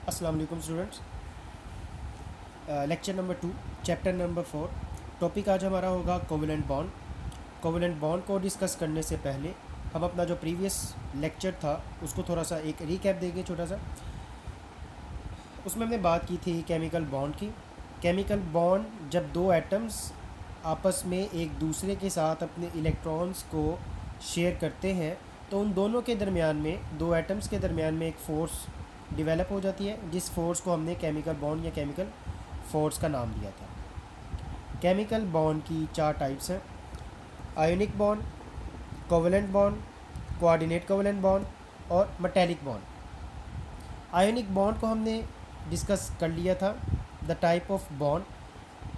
अस्सलाम वालेकुम students. Lecture number 2, chapter number 4। Topic आज हमारा होगा कोवेलेंट बॉन्ड। कोवेलेंट बॉन्ड को डिस्कस करने से पहले हम अपना जो प्रीवियस लेक्चर था उसको थोड़ा सा एक रीकैप देंगे छोटा सा। उसमें हमने बात की थी केमिकल बॉन्ड की। केमिकल बॉन्ड जब दो एटम्स आपस में एक दूसरे के साथ अपने इलेक्ट्रॉन्स को शेयर करते हैं तो उन दोनों के दरमियान में, दो एटम्स के दरमियान में एक फ़ोर्स डेवलप हो जाती है, जिस फोर्स को हमने केमिकल बॉन्ड या केमिकल फोर्स का नाम दिया था। केमिकल बॉन्ड की चार टाइप्स हैं: ionic bond, covalent bond, coordinate covalent bond और मेटेलिक बॉन्ड। आयोनिक बॉन्ड को हमने डिस्कस कर लिया था। द टाइप ऑफ बॉन्ड,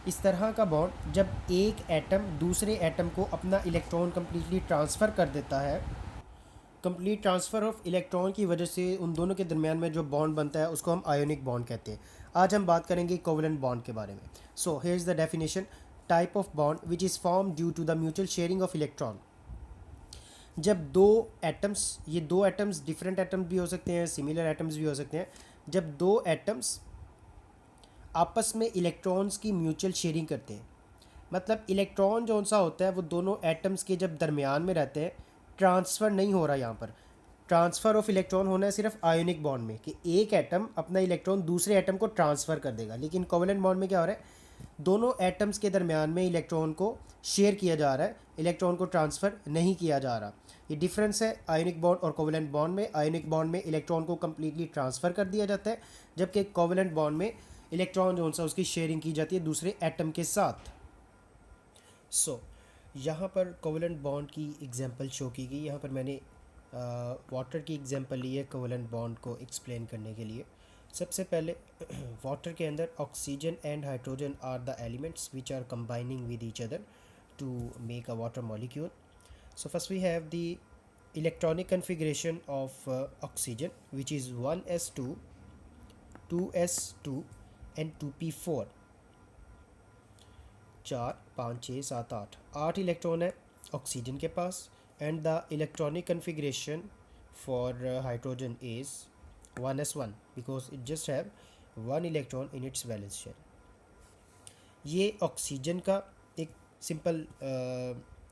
इस तरह का बॉन्ड जब एक एटम दूसरे एटम को अपना इलेक्ट्रॉन कम्प्लीटली ट्रांसफ़र कर देता है। कंप्लीट ट्रांसफ़र ऑफ इलेक्ट्रॉन की वजह से उन दोनों के दरमियान में जो बॉन्ड बनता है उसको हम आयोनिक बॉन्ड कहते हैं। आज हम बात करेंगे कोवेलेंट बॉन्ड के बारे में। So here is the definition: type of bond which is form due to the mutual sharing of electron. जब दो एटम्स, ये दो एटम्स डिफरेंट एटम्स भी हो सकते हैं, सिमिलर एटम्स भी हो सकते हैं, जब दो एटम्स आपस में इलेक्ट्रॉन्स की म्यूचुअल शेयरिंग करते हैं, मतलब इलेक्ट्रॉन जो सा होता है वो दोनों एटम्स के जब दरमियान में रहते हैं, ट्रांसफ़र नहीं हो रहा। यहाँ पर ट्रांसफ़र ऑफ इलेक्ट्रॉन होना है सिर्फ आयोनिक बॉन्ड में, कि एक एटम अपना इलेक्ट्रॉन दूसरे एटम को ट्रांसफ़र कर देगा। लेकिन कोवेलेंट बॉन्ड में क्या हो रहा है, दोनों एटम्स के दरमियान में इलेक्ट्रॉन को शेयर किया जा रहा है, इलेक्ट्रॉन को ट्रांसफ़र नहीं किया जा रहा। ये डिफरेंस है आयोनिक बॉन्ड और कोवेलेंट बॉन्ड में। आयोनिक बॉन्ड में इलेक्ट्रॉन को कम्प्लीटली ट्रांसफ़र कर दिया जाता है, जबकि कोवेलेंट बॉन्ड में इलेक्ट्रॉन जो सा उसकी शेयरिंग की जाती है दूसरे एटम के साथ। यहाँ पर कोवेलेंट बॉन्ड की एग्जांपल शो की गई। यहाँ पर मैंने वाटर की एग्जांपल ली है कोवेलेंट बॉन्ड को एक्सप्लेन करने के लिए। सबसे पहले वाटर के अंदर oxygen and hydrogen are the elements which are combining with each other to make a water molecule. So first we have the electronic configuration of oxygen which is 1s2, 2s2 and 2p4। 4 5 6 7 8 electron है oxygen के पास। And the electronic configuration for hydrogen is 1s1 because it just have one electron in its valence shell. ये oxygen का एक simple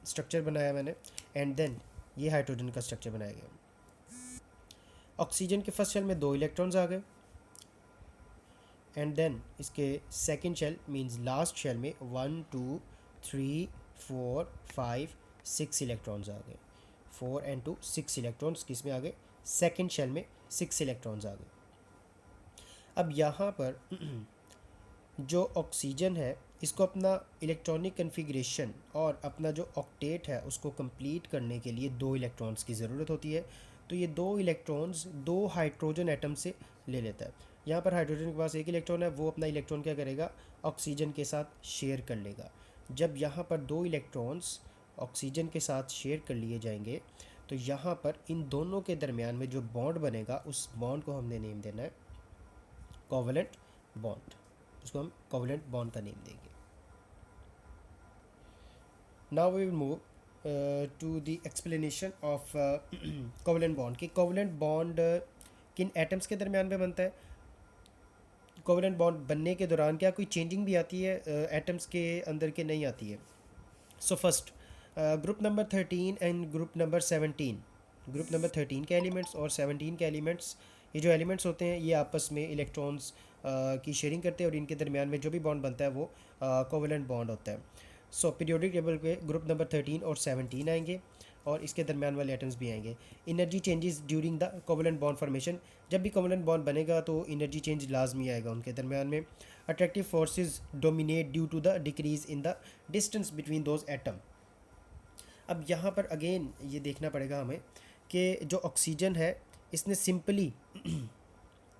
structure बनाया मैंने, and then ये hydrogen का स्ट्रक्चर बनाया गया। ऑक्सीजन के फर्स्ट शेल में 2 इलेक्ट्रॉन्स आ गए, एंड देन इसके second shell means last shell में 1 2 3 4 5 6 इलेक्ट्रॉन्स आ गए। 4 एंड 2 6 इलेक्ट्रॉन्स किस में आ गए, सेकंड शेल में 6 इलेक्ट्रॉन्स आ गए। अब यहाँ पर जो ऑक्सीजन है इसको अपना इलेक्ट्रॉनिक कन्फिग्रेशन और अपना जो ऑक्टेट है उसको कंप्लीट करने के लिए 2 इलेक्ट्रॉन्स की ज़रूरत होती है। तो ये 2 इलेक्ट्रॉन्स 2 हाइड्रोजन एटम से ले लेता है। यहाँ पर हाइड्रोजन के पास 1 इलेक्ट्रॉन है, वो अपना इलेक्ट्रॉन क्या करेगा, ऑक्सीजन के साथ शेयर कर लेगा। जब यहाँ पर 2 इलेक्ट्रॉन्स ऑक्सीजन के साथ शेयर कर लिए जाएंगे तो यहाँ पर इन दोनों के दरमियान में जो बॉन्ड बनेगा उस बॉन्ड को हमने नेम देना है कोवेलेंट बॉन्ड। उसको हम कोवेलेंट बॉन्ड का नेम देंगे। Now we will move to the explanation of covalent bond. कि कोवेलेंट बॉन्ड किन एटम्स के दरमियान में बनता है, कोवेलेंट बॉन्ड बनने के दौरान क्या कोई चेंजिंग भी आती है एटम्स के अंदर के, नहीं आती है। So first group number 13 and group number 17। Group number 13 के एलिमेंट्स और 17 के एलिमेंट्स, ये जो एलिमेंट्स होते हैं ये आपस में इलेक्ट्रॉन्स की शेयरिंग करते हैं और इनके दरमियान में जो भी बॉन्ड बनता है वो कोवेलेंट बॉन्ड होता है। सो पीरियोडिक टेबल पे ग्रुप नंबर 13 और 17 आएंगे और इसके दरमियान वाले एटम्स भी आएंगे। Energy changes during the covalent bond formation, जब भी कोवेलेंट बॉन्ड बनेगा तो एनर्जी चेंज लाजमी आएगा उनके दरमियान में। Attractive forces dominate due to the decrease in the distance between those atom. अब यहाँ पर अगेन ये देखना पड़ेगा हमें कि जो ऑक्सीजन है इसने सिंपली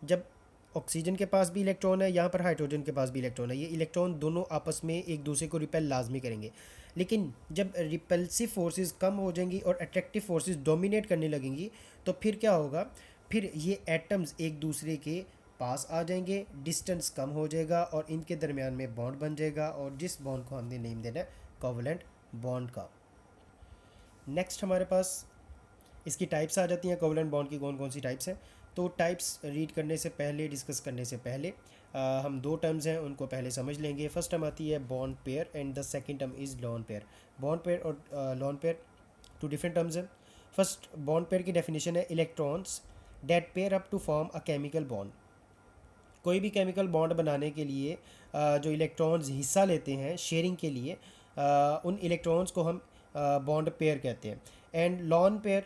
जब ऑक्सीजन के पास भी इलेक्ट्रॉन है, यहाँ पर हाइड्रोजन के पास भी इलेक्ट्रॉन है, ये इलेक्ट्रॉन दोनों आपस में एक दूसरे को रिपेल लाजमी करेंगे। लेकिन जब रिपल्सिव फोर्सेस कम हो जाएंगी और अट्रैक्टिव फोर्सेस डोमिनेट करने लगेंगी तो फिर क्या होगा, फिर ये एटम्स एक दूसरे के पास आ जाएंगे, डिस्टेंस कम हो जाएगा और इनके दरमियान में बॉन्ड बन जाएगा और जिस बॉन्ड को हमने नेम देना है कोवेलेंट बॉन्ड का। नेक्स्ट हमारे पास इसकी टाइप्स आ जाती हैं। कोवेलेंट बॉन्ड की कौन कौन सी टाइप्स हैं। तो टाइप्स रीड करने से पहले, डिस्कस करने से पहले हम दो टर्म्स हैं उनको पहले समझ लेंगे। फर्स्ट टर्म आती है bond pair and the second term is lone pair. Bond pair और lone pair two different terms हैं। फर्स्ट बॉन्ड पेयर की डेफिनेशन है electrons that pair up to form a chemical bond. कोई भी chemical bond बनाने के लिए जो इलेक्ट्रॉन्स हिस्सा लेते हैं शेयरिंग के लिए, उन इलेक्ट्रॉन्स को हम बॉन्ड पेयर कहते हैं। And lone pair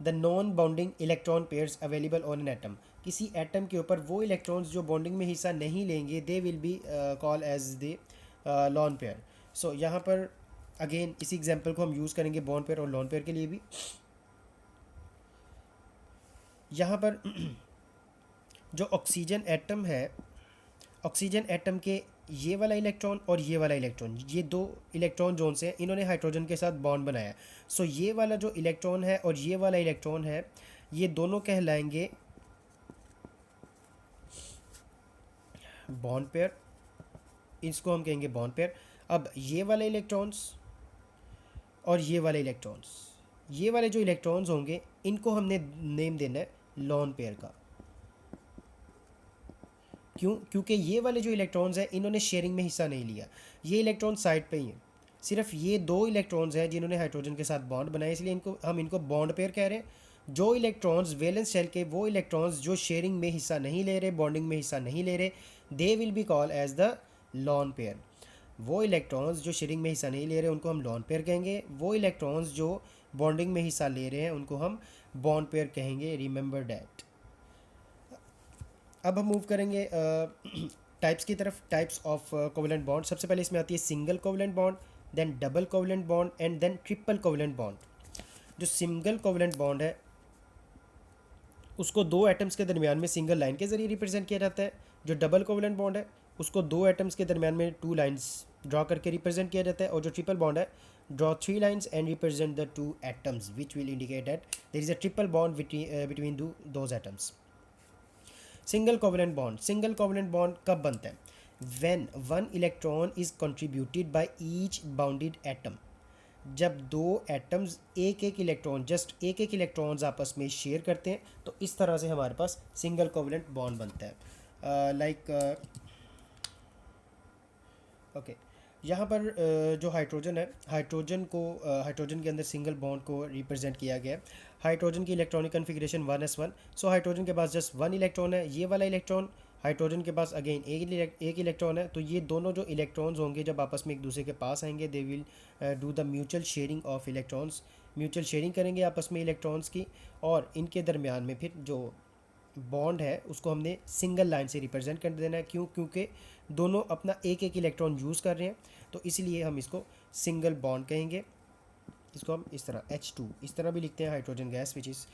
the non bonding electron pairs available on an atom. किसी एटम के ऊपर वो इलेक्ट्रॉन्स जो बॉन्डिंग में हिस्सा नहीं लेंगे they will be call as the lone pair. So यहाँ पर अगेन इसी एग्जांपल को हम यूज़ करेंगे बॉन्ड पेयर और लॉन पेयर के लिए भी। यहाँ पर जो ऑक्सीजन एटम है, ऑक्सीजन एटम के ये वाला इलेक्ट्रॉन और ये वाला इलेक्ट्रॉन, ये दो इलेक्ट्रॉन जोन से इन्होंने हाइड्रोजन के साथ बॉन्ड बनाया। सो ये वाला जो इलेक्ट्रॉन है और ये वाला इलेक्ट्रॉन है, ये दोनों कहलाएंगे बॉन्ड पेयर, इसको हम कहेंगे बॉन्ड पेयर। अब ये वाले इलेक्ट्रॉन्स और ये वाले इलेक्ट्रॉन्स, ये वाले जो इलेक्ट्रॉन्स होंगे इनको हमने नेम देना है लॉन पेयर का। क्यों? क्योंकि ये वाले जो इलेक्ट्रॉन्स हैं इन्होंने शेयरिंग में हिस्सा नहीं लिया, ये इलेक्ट्रॉन साइड पे ही हैं। सिर्फ ये दो इलेक्ट्रॉन्स हैं जिन्होंने हाइड्रोजन के साथ बॉन्ड बनाया, इसलिए इनको बॉन्ड पेयर कह रहे हैं। जो इलेक्ट्रॉन्स वैलेंस शेल के, वो इलेक्ट्रॉन्स जो शेयरिंग में हिस्सा नहीं ले रहे, बॉन्डिंग में हिस्सा नहीं ले रहे, they will be call as the lone pair. वो इलेक्ट्रॉन्स जो शेयरिंग में हिस्सा नहीं ले रहे उनको हम लॉन पेयर कहेंगे। वो इलेक्ट्रॉन्स जो बॉन्डिंग में हिस्सा ले रहे हैं उनको हम बॉन्ड पेयर कहेंगे। Remember that. अब हम मूव करेंगे टाइप्स की तरफ, टाइप्स ऑफ कोवेलेंट बॉन्ड। सबसे पहले इसमें आती है single covalent bond, then double covalent bond and then triple covalent bond. जो सिंगल कोवेलेंट बॉन्ड है उसको दो एटम्स के दरमियान में सिंगल लाइन के ज़रिए रिप्रेजेंट किया जाता है। जो डबल कोवेलेंट बॉन्ड है उसको दो एटम्स के दरमियान में टू लाइन्स ड्रॉ करके रिप्रेजेंट किया जाता है। और जो ट्रिपल बॉन्ड है, draw three lines and represent the two atoms which will indicate that there is a triple bond between those atoms. Single covalent bond, single covalent bond कब बनता है? When one electron is contributed by each bounded atom. जब दो atoms एक एक electron, just एक एक electrons आपस में शेयर करते हैं तो इस तरह से हमारे पास सिंगल कोवेलेंट बॉन्ड बनता है। ओके, यहाँ पर जो हाइड्रोजन है, हाइड्रोजन के अंदर सिंगल बॉन्ड को रिप्रेजेंट किया गया है। हाइड्रोजन की electronic configuration 1s1। So hydrogen के पास जस्ट वन इलेक्ट्रॉन है। ये वाला इलेक्ट्रॉन, हाइड्रोजन के पास अगेन एक इलेक्ट्रॉन है। तो ये दोनों जो इलेक्ट्रॉन्स होंगे जब आपस में एक दूसरे के पास आएंगे, they will do the mutual sharing of electrons. Mutual sharing करेंगे आपस में इलेक्ट्रॉन्स की, और इनके दरमियान में फिर जो बॉन्ड है उसको हमने सिंगल लाइन से रिप्रेजेंट कर देना है। क्यों? क्योंकि दोनों अपना एक एक इलेक्ट्रॉन यूज़ कर रहे हैं, तो इसलिए हम इसको सिंगल बॉन्ड कहेंगे। इसको हम इस तरह H2 इस तरह भी लिखते हैं, hydrogen gas which is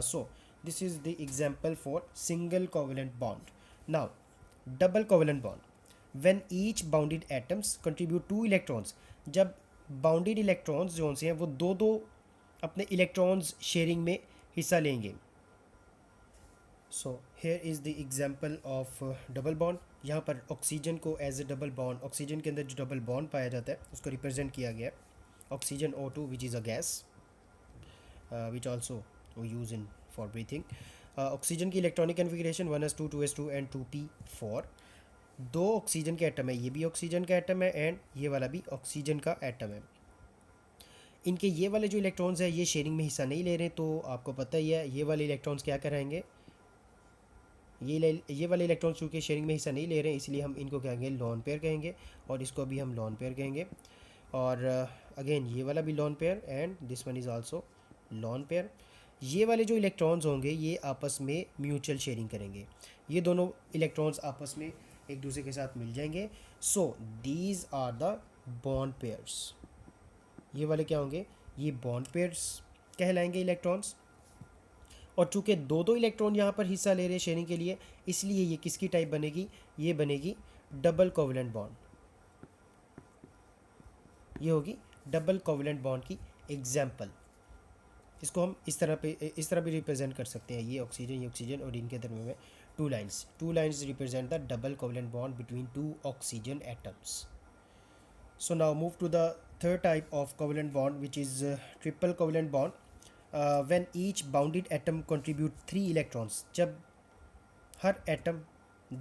so this is the example for single covalent bond. Now double covalent bond, when each bounded atoms contribute two electrons. जब बाउंडेड इलेक्ट्रॉन्स जो से हैं वो दो दो अपने इलेक्ट्रॉन्स शेयरिंग में हिस्सा लेंगे। So here is the example of double bond. यहाँ पर ऑक्सीजन को as a double bond, oxygen के अंदर जो डबल बॉन्ड पाया जाता है उसको रिप्रेजेंट किया गया है। Oxygen O2 which is a gas which also we use in for breathing. Oxygen की electronic configuration 1s2 2s2 and 2p4। दो ऑक्सीजन के एटम है, ये भी ऑक्सीजन का एटम है एंड ये वाला भी ऑक्सीजन का एटम है। इनके ये वाले जो इलेक्ट्रॉन्स है ये शेयरिंग में हिस्सा नहीं ले रहे, तो आपको पता ही है ये वाले इलेक्ट्रॉन्स क्या कराएंगे, ये वाले इलेक्ट्रॉन्स चूँकि शेयरिंग में हिस्सा नहीं ले रहे हैं इसलिए हम इनको कहेंगे लॉन पेयर कहेंगे, और इसको भी हम लॉन पेयर कहेंगे। और अगेन ये वाला भी lone pair and this one is also lone pair. ये वाले जो इलेक्ट्रॉन्स होंगे ये आपस में म्यूचुअल शेयरिंग करेंगे, ये दोनों इलेक्ट्रॉन्स आपस में एक दूसरे के साथ मिल जाएंगे। So these are the bond pairs. ये वाले क्या होंगे? ये बॉन्ड पेयर्स कहलाएंगे इलेक्ट्रॉन्स। और चूँकि दो दो इलेक्ट्रॉन यहाँ पर हिस्सा ले रहे हैं शेयरिंग के लिए, इसलिए ये किसकी टाइप बनेगी? ये बनेगी डबल कोवेलेंट बॉन्ड। ये होगी डबल कोवेलेंट बॉन्ड की एग्जाम्पल। इसको हम इस तरह भी रिप्रेजेंट कर सकते हैं। ये ऑक्सीजन और इनके दरमियान में two lines represent the double covalent bond between two oxygen atoms. So now move to the third type of covalent bond, which is triple covalent bond. When each bounded atom contribute 3 electrons, जब हर atom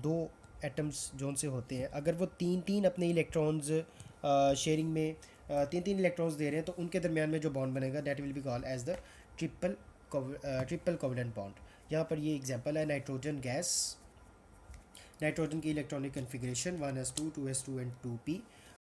2 atoms zone से होते हैं, अगर वो तीन तीन अपने electrons sharing में तीन तीन इलेक्ट्रॉन्स दे रहे हैं, तो उनके दरमियान में जो बॉन्ड बनेगा that will be called as the triple triple covalent bond. यहाँ पर ये एग्जांपल है नाइट्रोजन गैस। नाइट्रोजन की electronic configuration 1s2 2s2 and 2p।